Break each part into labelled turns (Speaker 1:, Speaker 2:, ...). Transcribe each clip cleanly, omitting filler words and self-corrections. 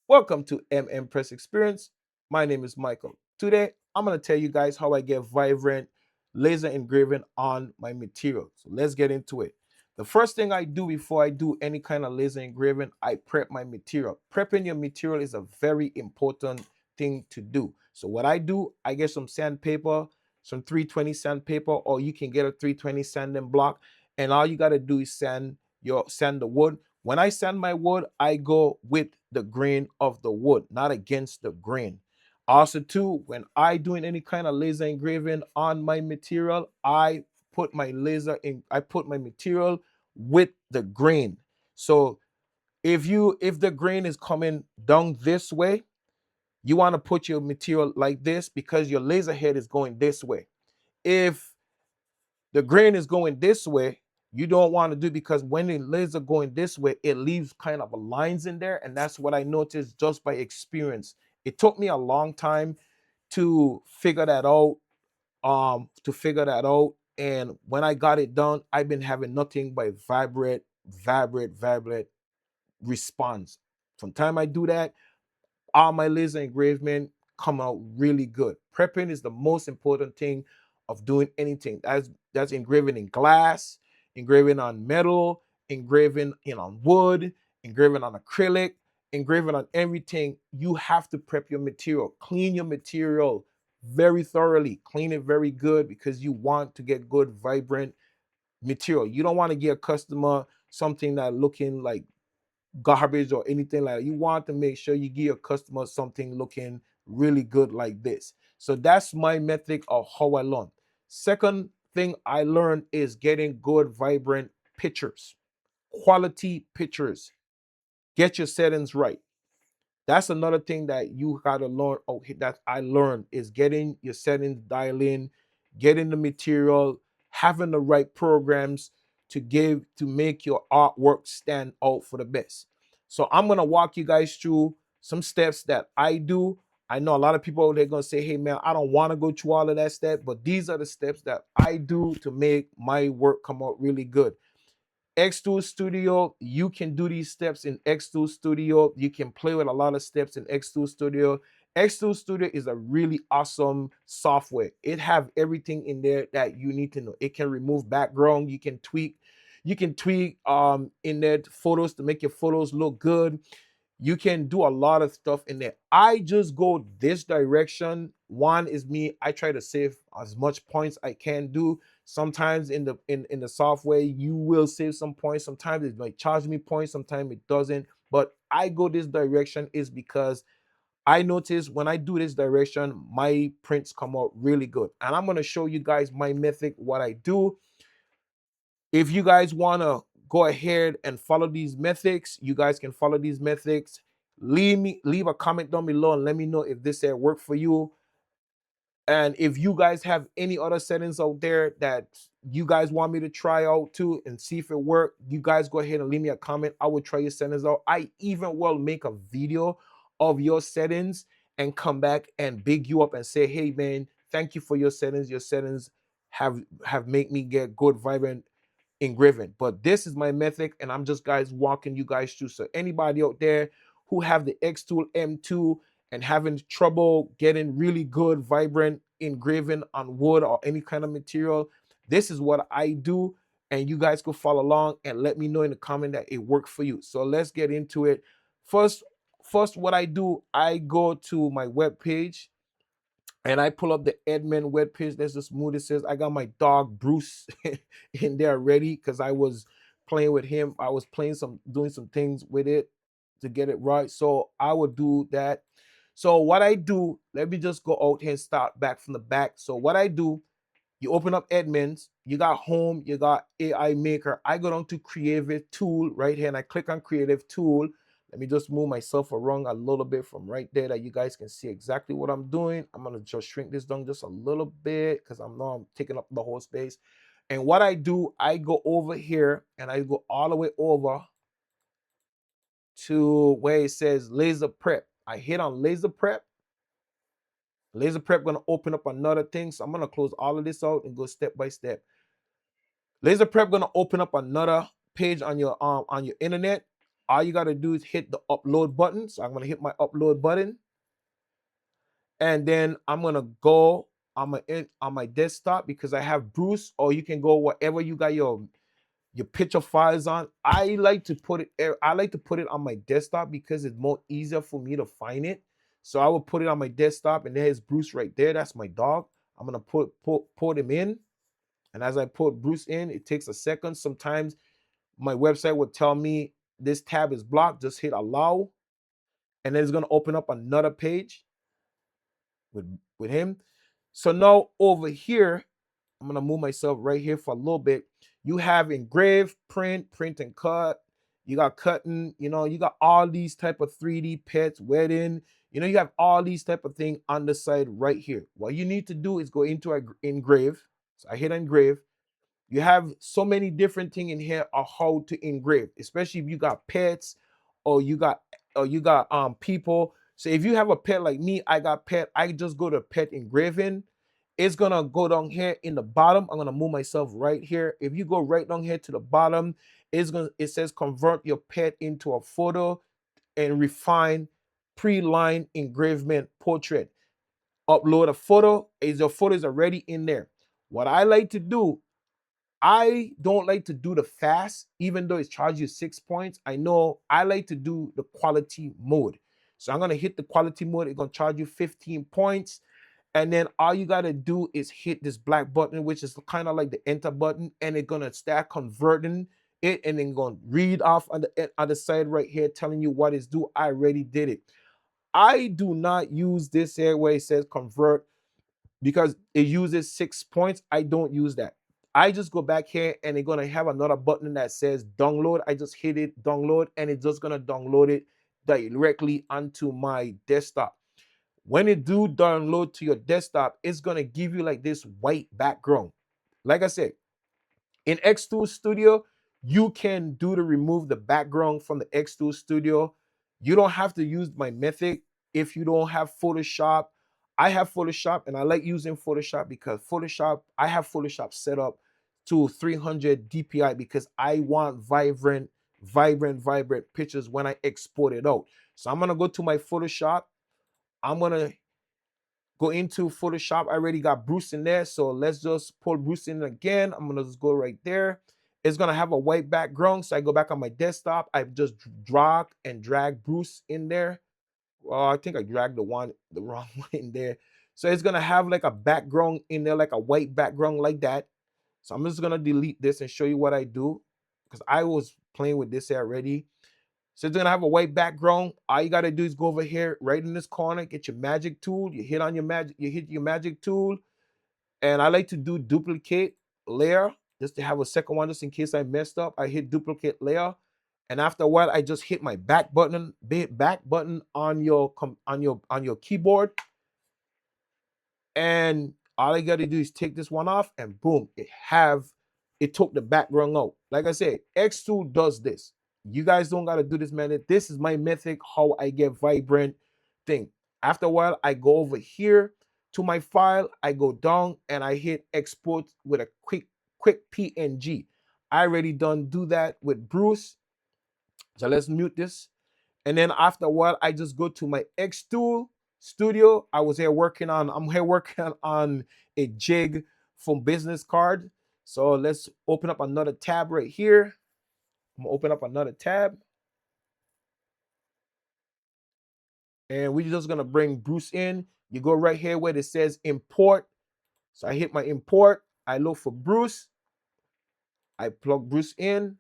Speaker 1: Welcome to Press Experience. My name is Michael. Today, I'm going to tell you guys how I get vibrant laser engraving on my material. So let's get into it. The first thing I do before I do any kind of laser engraving, I prep my material. Prepping your material is a very important thing to do. So what I do, I get some sandpaper, some 320 sandpaper, or you can get a 320 sanding block, and all you got to do is sand the wood. When I sand my wood, I go with the grain of the wood, not against the grain. Also, too, when I doing any kind of laser engraving on my material, I put my material with the grain. So if the grain is coming down this way, you want to put your material like this because your laser head is going this way. If the grain is going this way, you don't want to do, because when the laser going this way, it leaves kind of lines in there, and that's what I noticed just by experience. It took me a long time to figure that out. And when I got it done, I've been having nothing but vibrate response. From time I do that, all my laser engraving come out really good. Prepping is the most important thing of doing anything. That's engraving in glass, engraving on metal, engraving on wood, engraving on acrylic, engraving on everything. You have to prep your material. Clean your material very thoroughly. Clean it very good because you want to get good, vibrant material. You don't want to give a customer something that looking like garbage or anything like that. You want to make sure you give your customer something looking really good like this. So that's my method of how I learn. Second thing I learned is getting good, vibrant pictures, quality pictures. Get your settings right. That's another thing that you gotta learn. Oh, that I learned is getting your settings dialed in, getting the material, having the right programs to make your artwork stand out for the best. So I'm gonna walk you guys through some steps that I do. I know a lot of people, they're gonna say, "Hey man, I don't want to go through all of that step," but these are the steps that I do to make my work come out really good. X2 Studio, you can do these steps in X2 Studio. You can play with a lot of steps in X2 Studio. X2 Studio is a really awesome software. It have everything in there that you need to know. It can remove background. You can tweak in there photos to make your photos look good. You can do a lot of stuff in there. I just go this direction. One is me, I try to save as much points I can do. Sometimes in the software you will save some points. Sometimes it might charge me points, sometimes it doesn't. But I go this direction is because I notice when I do this direction, my prints come out really good. And I'm going to show you guys my method, what I do. If you guys want to go ahead and follow these methods, you guys can follow these methods. Leave a comment down below and let me know if this work for you. And if you guys have any other settings out there that you guys want me to try out too and see if it works, you guys go ahead and leave me a comment. I will try your settings out. I even will make a video of your settings and come back and big you up and say, "Hey man, thank you for your settings. Your settings have made me get good, vibrant engraving." But this is my method, and I'm just guys walking you guys through. So anybody out there who have the X Tool M2 and having trouble getting really good, vibrant engraving on wood or any kind of material, this is what I do. And you guys could follow along and let me know in the comment that it worked for you. So let's get into it. First, what I do, I go to my web page and I pull up the admin web page. Let's just move. It says I got my dog Bruce in there ready because I was playing with him. I was doing some things with it to get it right. So I would do that. So what I do, let me just go out here and start back from the back. So what I do, you open up admins, you got home, you got AI maker. I go down to creative tool right here and I click on creative tool. Let me just move myself around a little bit from right there that you guys can see exactly what I'm doing. I'm gonna just shrink this down just a little bit because I know I'm taking up the whole space. And what I do, I go over here and I go all the way over to where it says laser prep. I hit on laser prep. Laser prep gonna open up another thing. So I'm gonna close all of this out and go step by step. Laser prep gonna open up another page on your internet. all you got to do is hit the upload button. So I'm going to hit my upload button. And then I'm going to go on my desktop because I have Bruce, or you can go wherever you got your picture files on. I like to put it on my desktop because it's more easier for me to find it. So I will put it on my desktop, and there's Bruce right there. That's my dog. I'm going to put him in. And as I put Bruce in, it takes a second. Sometimes my website will tell me this tab is blocked. Just hit allow. And then it's going to open up another page with him. So now over here, I'm going to move myself right here for a little bit. You have engrave, print and cut. You got cutting, you got all these type of 3D pets, wedding. You have all these type of thing on the side right here. What you need to do is go into engrave. So I hit engrave. You have so many different things in here on how to engrave, especially if you got pets or you got people. So if you have a pet like me, I got pet, I just go to pet engraving. It's gonna go down here in the bottom. I'm gonna move myself right here. If you go right down here to the bottom, it says convert your pet into a photo and refine pre-line engravement portrait. Upload a photo. Your photo is already in there. What I like to do, I don't like to do the fast, even though it charges you 6 points. I know I like to do the quality mode. So I'm going to hit the quality mode. It's going to charge you 15 points. And then all you got to do is hit this black button, which is kind of like the enter button. And it's going to start converting it. And then going to read off on the other side right here, telling you what it's due. I already did it. I do not use this here where it says convert because it uses 6 points. I don't use that. I just go back here and it's gonna have another button that says download. I just hit it, download, and it's just gonna download it directly onto my desktop. When it do download to your desktop, it's gonna give you like this white background. Like I said, in X2 Studio, you can remove the background from the X2 Studio. You don't have to use my method if you don't have Photoshop. I have Photoshop, and I like using Photoshop because I have Photoshop set up to 300 DPI because I want vibrant pictures when I export it out. So I'm gonna go to my Photoshop. I'm gonna go into Photoshop. I already got Bruce in there, so let's just pull Bruce in again. I'm gonna just go right there. It's gonna have a white background, so I go back on my desktop. I just drag and drag Bruce in there. Well, I think I dragged the wrong one in there. So it's gonna have like a background in there, like a white background like that. So I'm just gonna delete this and show you what I do because I was playing with this already. So it's gonna have a white background. All you gotta do is go over here, right in this corner, get your magic tool. You hit your magic tool, and I like to do duplicate layer just to have a second one, just in case I messed up. I hit duplicate layer, and after a while, I just hit my back button on your keyboard, and all I gotta do is take this one off, and boom, it took the background out. Like I said, X2 does this. You guys don't gotta do this method. This is my method how I get vibrant thing. After a while, I go over here to my file, I go down and I hit export with a quick PNG. I already done do that with Bruce. So let's mute this. And then after a while, I just go to my X2 Studio. I'm here working on a jig from business card. So let's open up another tab right here. I'm gonna open up another tab. And we're just gonna bring Bruce in. You go right here where it says import. So I hit my import. I look for Bruce. I plug Bruce in.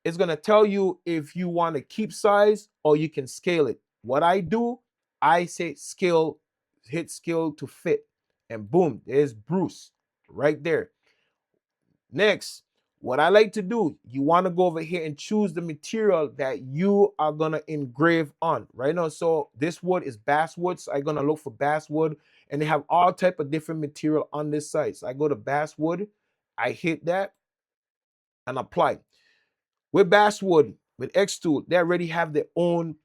Speaker 1: It's gonna tell you if you want to keep size or you can scale it. What I do, I say scale, hit scale to fit, and boom, there's Bruce right there. Next, what I like to do, you want to go over here and choose the material that you are gonna engrave on right now. So this wood is basswood, so I'm gonna look for basswood, and they have all type of different material on this site. So I go to basswood, I hit that and apply. With basswood, with X2, they already have their own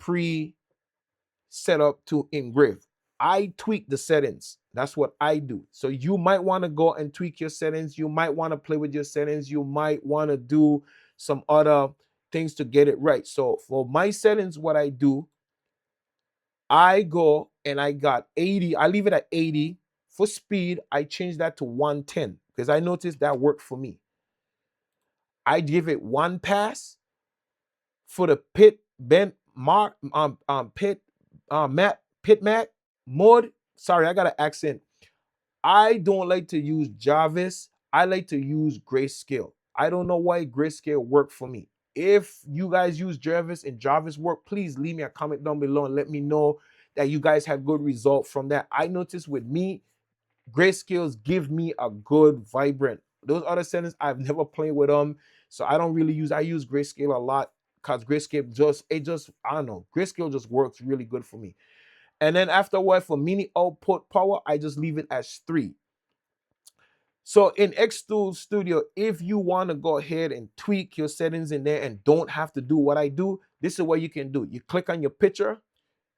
Speaker 1: setup to engrave. I tweak the settings. That's what I do. So you might want to go and tweak your settings. You might want to play with your settings. You might want to do some other things to get it right. So for my settings, what I do, I go and I got 80. I leave it at 80. For speed, I change that to 110 because I noticed that worked for me. I give it one pass for the pit bent mark pit map pit map mode. Sorry, I got an accent. I don't like to use Jarvis. I like to use Grayscale. I don't know why Grayscale worked for me. If you guys use Jarvis and Jarvis work, please leave me a comment down below and let me know that you guys had good result from that. I noticed with me, Grayscales give me a good vibrant. Those other settings I've never played with them, so I don't really use. I use Grayscale a lot because Grayscale just I don't know. Grayscale just works really good for me. And then afterward, for mini output power, I just leave it as 3. So in X-Tool Studio, if you want to go ahead and tweak your settings in there and don't have to do what I do, this is what you can do. You click on your picture,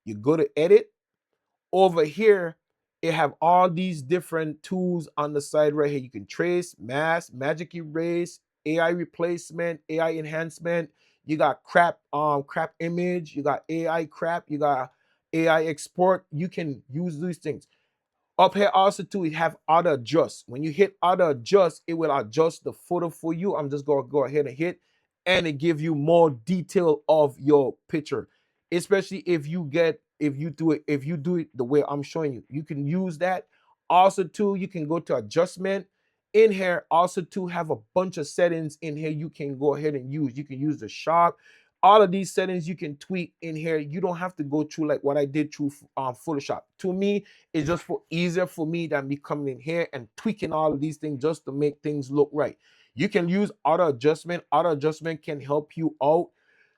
Speaker 1: you go to edit. Over here, it have all these different tools on the side right here. You can trace, mask, magic erase, AI replacement, AI enhancement. You got crap image, you got AI crap, you got AI export. You can use these things. Up here also too, we have auto adjust. When you hit auto adjust, it will adjust the photo for you. I'm just gonna go ahead and hit, and it give you more detail of your picture. Especially if you do it the way I'm showing you. You can use that. Also too, you can go to adjustment. In here, also to have a bunch of settings in here you can go ahead and use. You can use the sharp. All of these settings you can tweak in here. You don't have to go through like what I did through Photoshop. To me, it's just for easier for me than me coming in here and tweaking all of these things just to make things look right. You can use auto adjustment. Auto adjustment can help you out.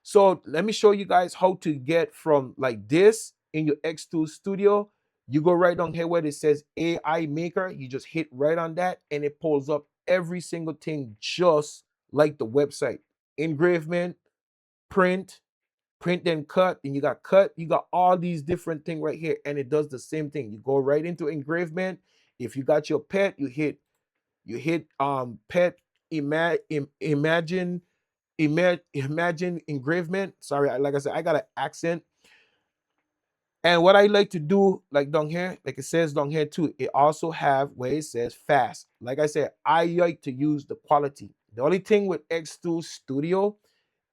Speaker 1: So let me show you guys how to get from like this in your X-Tool Studio. You go right down here where it says AI Maker. You just hit right on that and it pulls up every single thing just like the website. Engraving, print, print then cut, and you got all these different things right here, and it does the same thing. You go right into engraving. If you got your pet, you hit pet imagine engraving. Sorry, like I said, I got an accent. And what I like to do, like down here, like it says down here too, it also have where it says fast. Like I said, I like to use the quality. The only thing with X-Tool Studio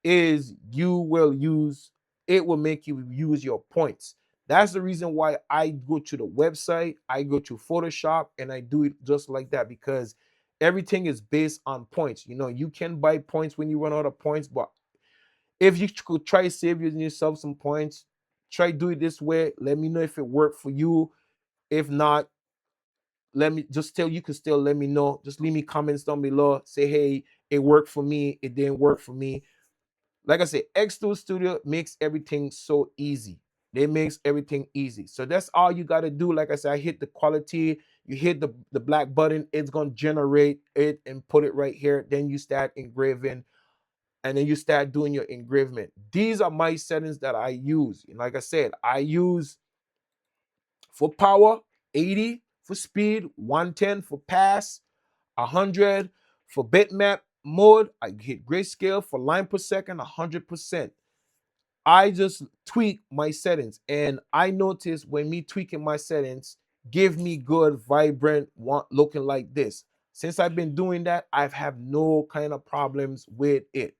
Speaker 1: is it will make you use your points. That's the reason why I go to the website, I go to Photoshop, and I do it just like that because everything is based on points. You know, you can buy points when you run out of points, but if you could try saving yourself some points, try do it this way. Let me know if it worked for you. If not, let me just tell you can still let me know. Just leave me comments down below. Say, hey, it worked for me, it didn't work for me. Like I said, X-Tool Studio makes everything so easy. It makes everything easy. So that's all you got to do. Like I said, I hit the quality. You hit the black button. It's going to generate it and put it right here. Then you start engraving. And then you start doing your engraving. These are my settings that I use. And like I said, I use for power, 80. For speed, 110. For pass, 100. For bitmap mode, I hit grayscale. For line per second, 100%. I just tweak my settings, and I notice when me tweaking my settings give me good vibrant looking like this. Since I've been doing that, I've had no kind of problems with it.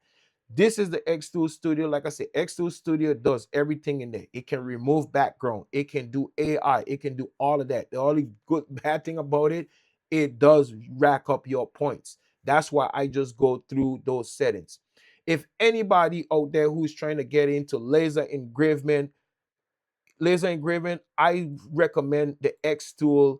Speaker 1: This is the X-Tool Studio. Like I said, X-Tool Studio does everything in there. It can remove background. It can do AI. It can do all of that. The only good bad thing about it, it does rack up your points. That's why I just go through those settings. If anybody out there who's trying to get into laser engraving, I recommend the X-Tool.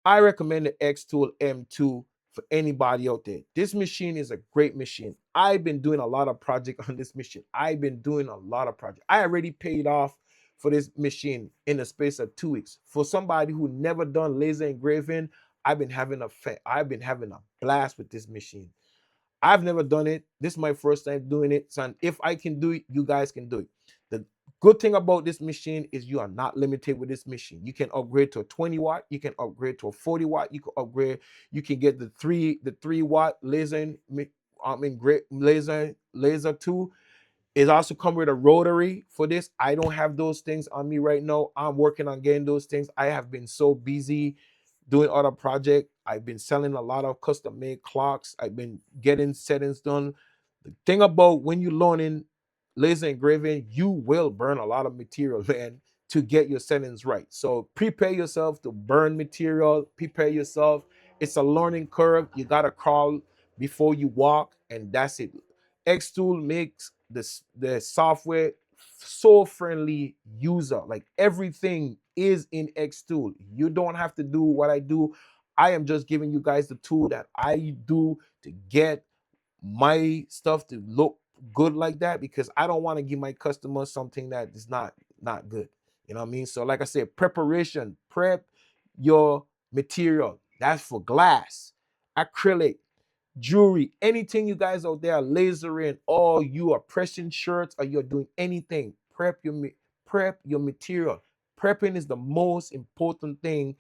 Speaker 1: I recommend the X-Tool M2 for anybody out there. This machine is a great machine. I've been doing a lot of projects on this machine. I've been doing a lot of projects. I already paid off for this machine in the space of 2 weeks. For somebody who never done laser engraving, I've been having a blast with this machine. I've never done it. This is my first time doing it. So if I can do it, you guys can do it. The good thing about this machine is you are not limited with this machine. You can upgrade to a 20 watt. You can upgrade to a 40 watt. You can upgrade. You can get the 3 watt laser in great laser too. It also come with a rotary for this. I don't have those things on me right now. I'm working on getting those things. I have been so busy doing other project. I've been selling a lot of custom made clocks. I've been getting settings done. The thing about when you're learning laser engraving, you will burn a lot of material, man, to get your settings right. So prepare yourself to burn material. Prepare yourself. It's a learning curve. You gotta crawl before you walk, and that's it. Xtool makes the software so friendly user. Like everything is in Xtool. You don't have to do what I do. I am just giving you guys the tool that I do to get my stuff to look good like that, because I don't want to give my customers something that is not good. You know what I mean? So like I said, preparation, prep your material. That's for glass, acrylic, jewelry, anything you guys out there are lasering, or you are pressing shirts, or you're doing anything, prep your material. Prepping is the most important thing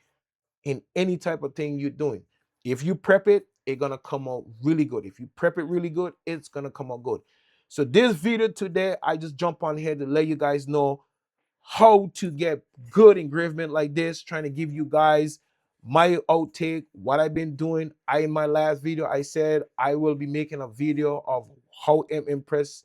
Speaker 1: in any type of thing you're doing. If you prep it, it's gonna come out really good. If you prep it really good, it's gonna come out good. So this video today, I just jump on here to let you guys know how to get good engravement like this, trying to give you guys my outtake, what I've been doing. In my last video, I said I will be making a video of how Impress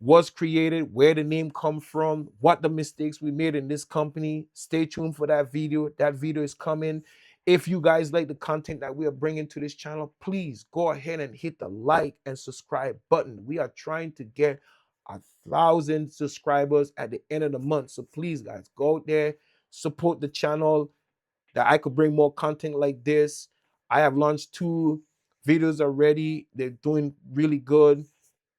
Speaker 1: was created, where the name come from, what the mistakes we made in this company. Stay tuned for that video. That video is coming. If you guys like the content that we are bringing to this channel, please go ahead and hit the like and subscribe button. We are trying to get 1,000 subscribers at the end of the month. So please, guys, go out there, support the channel, that I could bring more content like this. I have launched 2 videos already. They're doing really good.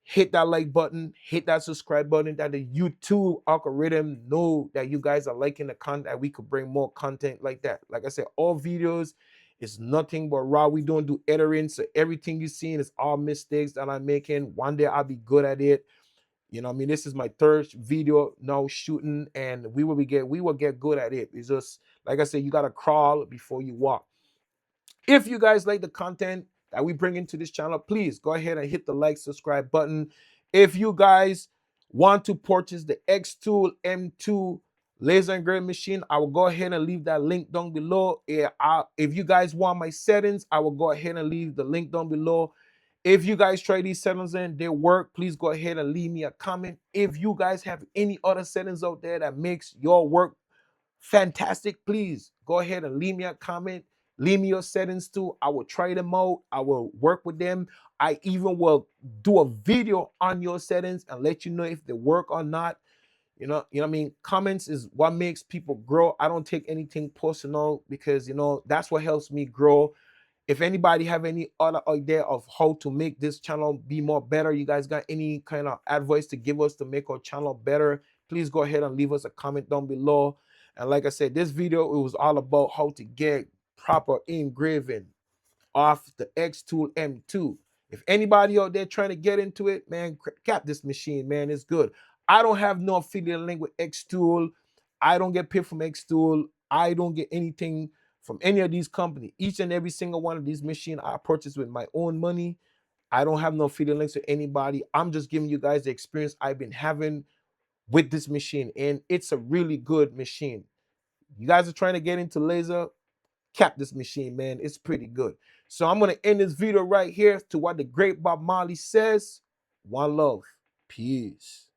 Speaker 1: Hit that like button, hit that subscribe button, that the YouTube algorithm know that you guys are liking the content, that we could bring more content like that. Like I said, all videos is nothing but raw. We don't do editing, so everything you're seeing is all mistakes that I'm making. One day I'll be good at it. You know what I mean? This is my 3rd video now shooting, and we will get good at it. It's just like I said, you gotta crawl before you walk. If you guys like the content that we bring into this channel, please go ahead and hit the like, subscribe button. If you guys want to purchase the Xtool M2 laser engraving machine, I will go ahead and leave that link down below. If you guys want my settings, I will go ahead and leave the link down below. If you guys try these settings and they work, please go ahead and leave me a comment. If you guys have any other settings out there that makes your work fantastic, please go ahead and leave me a comment. Leave me your settings too. I will try them out. I will work with them. I even will do a video on your settings and let you know if they work or not. You know what I mean? Comments is what makes people grow. I don't take anything personal, because that's what helps me grow. If anybody have any other idea of how to make this channel be more better, you guys got any kind of advice to give us to make our channel better, please go ahead and leave us a comment down below. And like I said, this video, it was all about how to get proper engraving off the Xtool M2. If anybody out there trying to get into it, man, cap this machine, man. It's good. I don't have no affiliate link with Xtool. I don't get paid from Xtool. I don't get anything from any of these companies. Each and every single one of these machines I purchased with my own money. I don't have no affiliate links to anybody. I'm just giving you guys the experience I've been having with this machine, and it's a really good machine. You guys are trying to get into laser, cap this machine, man. It's pretty good. So I'm going to end this video right here to what the great Bob Marley says. One love. Peace.